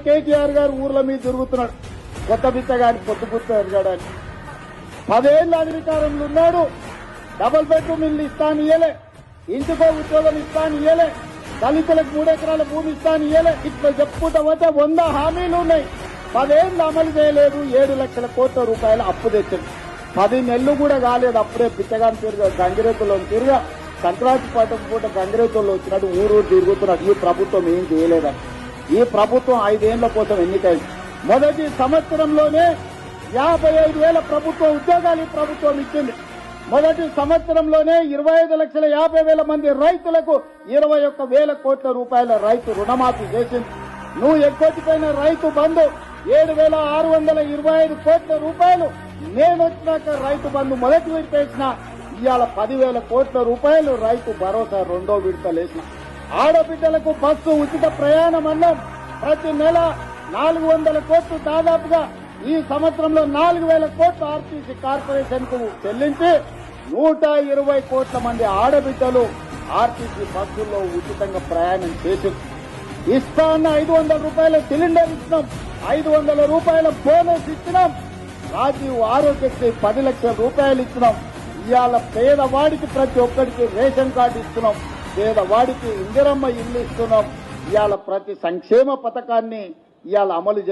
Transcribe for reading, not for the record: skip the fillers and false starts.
కేటీఆర్ గారు ఊర్ల మీద తిరుగుతున్నాడు. కొత్త బిచ్చగాని పొత్తు తిరగడానికి 10 ఏళ్ళ అధికారంలో ఉన్నాడు. డబుల్ బెడ్రూమ్ ఇల్లు ఇస్తాను ఇయ్యలే, ఇంటికో ఉద్యోగం ఇస్తాను ఇయ్యలే, దళితులకు 3 ఎకరాల భూమి ఇస్తాను ఇయ్యలే. ఇట్లా చెప్పుకుంటా పోతే 100 హామీలు ఉన్నాయి. 10 ఏళ్ళు అమలు చేయలేదు. 7 లక్షల కోట్ల రూపాయలు అప్పు తెచ్చింది. 10 నెలలు కూడా కాలేదు. అప్పుడే బిచ్చగాని గంగిరెద్దులో తిరిగా సంక్రాంతి పట్టం పూట గంగిరెద్దుల్లో వచ్చినట్టు ఊరు తిరుగుతున్నాడు. ఈ ప్రభుత్వం ఏం చేయలేదని. ఈ ప్రభుత్వం 5 ఏళ్ల కోసం ఎన్నికైంది. మొదటి సంవత్సరంలోనే 55,000 ప్రభుత్వ ఉద్యోగాలు ఈ ప్రభుత్వం ఇచ్చింది. మొదటి సంవత్సరంలోనే 25,50,000 మంది రైతులకు 21,000 కోట్ల రూపాయల రైతు రుణమాఫీ చేసింది. నువ్వు ఎగ్గొట్టిపోయిన రైతు బంధు 7,625 కోట్ల రూపాయలు నేను వచ్చినాక రైతు బంధు మొదటి విడత వేసిన. ఇవాళ 10,000 కోట్ల రూపాయలు రైతు భరోసా 2వ విడతలేసిన. ఆడబిడ్డలకు బస్సు ఉచిత ప్రయాణం అన్నాం. ప్రతి నెల 400 కోట్లు దాదాపుగా ఈ సంవత్సరంలో 4,000 కోట్లు ఆర్టీసీ కార్పొరేషన్ కు చెల్లించి 120 కోట్ల మంది ఆడబిడ్డలు ఆర్టీసీ బస్సుల్లో ఉచితంగా ప్రయాణం చేసి ఇస్తా అన్న 500 రూపాయల సిలిండర్ ఇచ్చినాం. 500 రూపాయల బోనస్ ఇచ్చినాం. రాజీవ్ ఆరోగ్యశ్రీ 10 లక్షల రూపాయలు ఇచ్చినాం. ఇవాళ పేదవాడికి ప్రతి ఒక్కరికి రేషన్ కార్డు ఇస్తున్నాం. పేదవాడికి ఇందిరమ్మ ఇల్లు ఇస్తున్నాం. ఇవాళ ప్రతి సంక్షేమ పథకాన్ని ఇవాళ అమలు